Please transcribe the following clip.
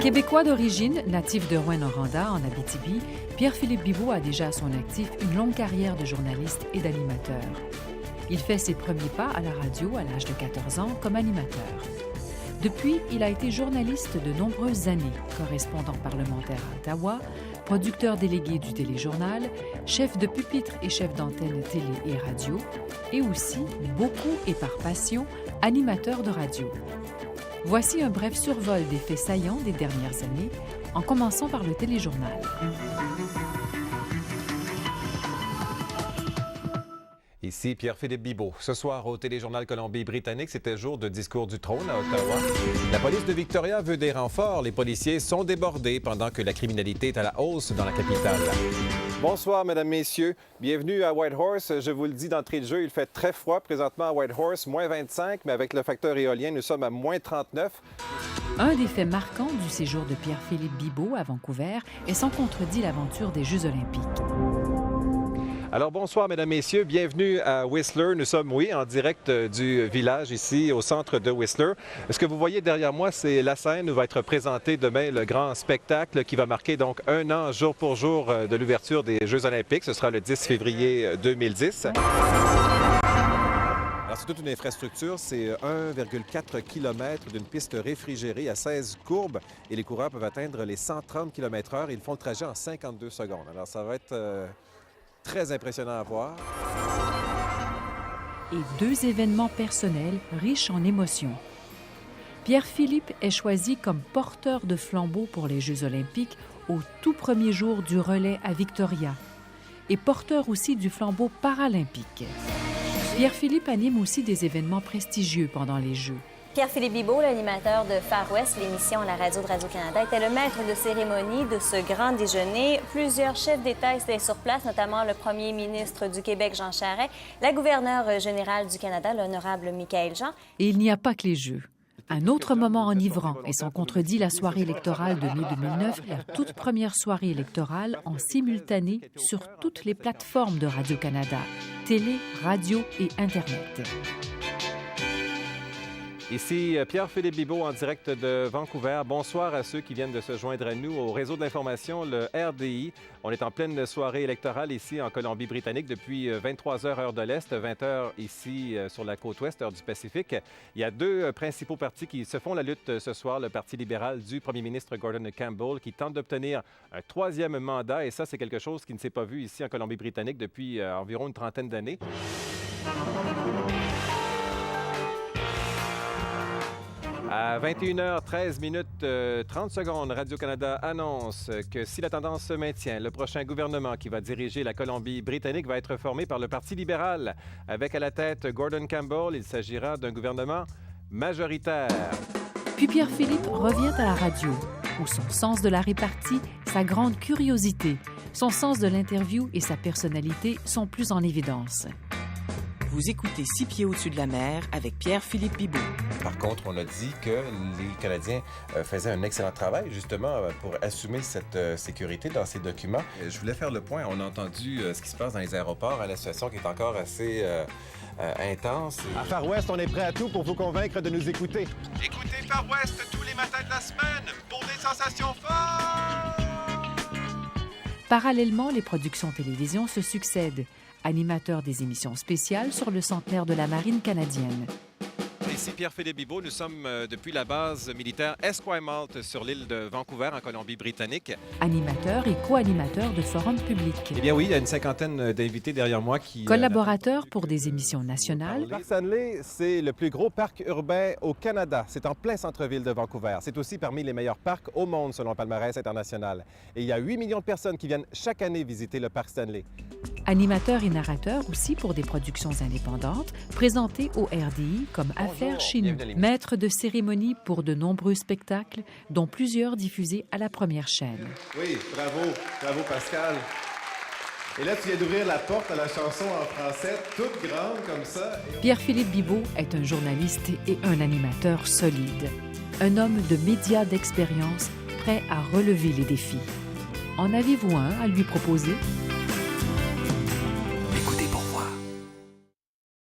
Québécois d'origine, natif de Rouyn-Noranda, en Abitibi, Pierre-Philippe Bibeau a déjà à son actif une longue carrière de journaliste et d'animateur. Il fait ses premiers pas à la radio à l'âge de 14 ans comme animateur. Depuis, il a été journaliste de nombreuses années, correspondant parlementaire à Ottawa, producteur délégué du téléjournal, chef de pupitre et chef d'antenne télé et radio, et aussi, beaucoup et par passion, animateur de radio. Voici un bref survol des faits saillants des dernières années, en commençant par le téléjournal. Ici Pierre-Philippe Bibeau. Ce soir, au Téléjournal Colombie-Britannique, c'était jour de discours du trône à Ottawa. La police de Victoria veut des renforts. Les policiers sont débordés pendant que la criminalité est à la hausse dans la capitale. Bonsoir, mesdames, messieurs. Bienvenue à Whitehorse. Je vous le dis d'entrée de jeu, il fait très froid présentement à Whitehorse, moins 25, mais avec le facteur éolien, nous sommes à moins 39. Un des faits marquants du séjour de Pierre-Philippe Bibeau à Vancouver est sans contredit l'aventure des Jeux olympiques. Alors, bonsoir, mesdames, messieurs. Bienvenue à Whistler. Nous sommes, en direct du village, ici, au centre de Whistler. Ce que vous voyez derrière moi, c'est la scène où va être présenté demain le grand spectacle qui va marquer donc 1 an, jour pour jour, de l'ouverture des Jeux olympiques. Ce sera le 10 février 2010. Alors, c'est toute une infrastructure. C'est 1,4 km d'une piste réfrigérée à 16 courbes et les coureurs peuvent atteindre les 130 km/h. Ils font le trajet en 52 secondes. Alors, ça va être très impressionnant à voir. Et 2 événements personnels riches en émotions. Pierre-Philippe est choisi comme porteur de flambeau pour les Jeux olympiques au tout premier jour du relais à Victoria et porteur aussi du flambeau paralympique. Pierre-Philippe anime aussi des événements prestigieux pendant les Jeux. Pierre-Philippe Bibeau, l'animateur de Far West, l'émission à la radio de Radio-Canada, était le maître de cérémonie de ce grand déjeuner. Plusieurs chefs d'État étaient sur place, notamment le premier ministre du Québec, Jean Charest, la gouverneure générale du Canada, l'honorable Michaëlle Jean. Et il n'y a pas que les Jeux. Un autre moment enivrant, et sans contredit, la soirée électorale de mai 2009, la toute première soirée électorale en simultané sur toutes les plateformes de Radio-Canada, télé, radio et Internet. Ici Pierre-Philippe Bibeau en direct de Vancouver. Bonsoir à ceux qui viennent de se joindre à nous au réseau de l'information, le RDI. On est en pleine soirée électorale ici en Colombie-Britannique depuis 23h heure de l'Est, 20h ici sur la côte ouest, heure du Pacifique. Il y a 2 principaux partis qui se font la lutte ce soir. Le Parti libéral du premier ministre Gordon Campbell qui tente d'obtenir un 3e mandat. Et ça, c'est quelque chose qui ne s'est pas vu ici en Colombie-Britannique depuis environ une trentaine d'années. À 21h13 30 secondes, Radio-Canada annonce que si la tendance se maintient, le prochain gouvernement qui va diriger la Colombie-Britannique va être formé par le Parti libéral. Avec à la tête Gordon Campbell, il s'agira d'un gouvernement majoritaire. Puis Pierre-Philippe revient à la radio, où son sens de la répartie, sa grande curiosité, son sens de l'interview et sa personnalité sont plus en évidence. Vous écoutez 6 pieds au-dessus de la mer avec Pierre-Philippe Bibeau. Par contre, on a dit que les Canadiens faisaient un excellent travail, justement, pour assumer cette sécurité dans ces documents. Je voulais faire le point. On a entendu ce qui se passe dans les aéroports, la situation qui est encore assez intense. À Far West, on est prêt à tout pour vous convaincre de nous écouter. Écoutez Far West tous les matins de la semaine pour des sensations fortes! Parallèlement, les productions télévision se succèdent. Animateur des émissions spéciales sur le centenaire de la Marine canadienne. Ici Pierre-Philippe Bibeau, nous sommes depuis la base militaire Esquimalt sur l'île de Vancouver en Colombie-Britannique. Animateur et co-animateur de forums publics. Eh bien oui, il y a une cinquantaine d'invités derrière moi qui... Collaborateur pour des émissions nationales. Le parc Stanley, c'est le plus gros parc urbain au Canada. C'est en plein centre-ville de Vancouver. C'est aussi parmi les meilleurs parcs au monde selon le palmarès international. Et il y a 8 millions de personnes qui viennent chaque année visiter le parc Stanley. Animateur et narrateur aussi pour des productions indépendantes, présentées au RDI comme Affaires chez nous. Maître de cérémonie pour de nombreux spectacles, dont plusieurs diffusés à la première chaîne. Oui, bravo Pascal. Et là, tu viens d'ouvrir la porte à la chanson en français, toute grande comme ça. Pierre-Philippe Bibeau est un journaliste et un animateur solide. Un homme de médias d'expérience, prêt à relever les défis. En avez-vous un à lui proposer?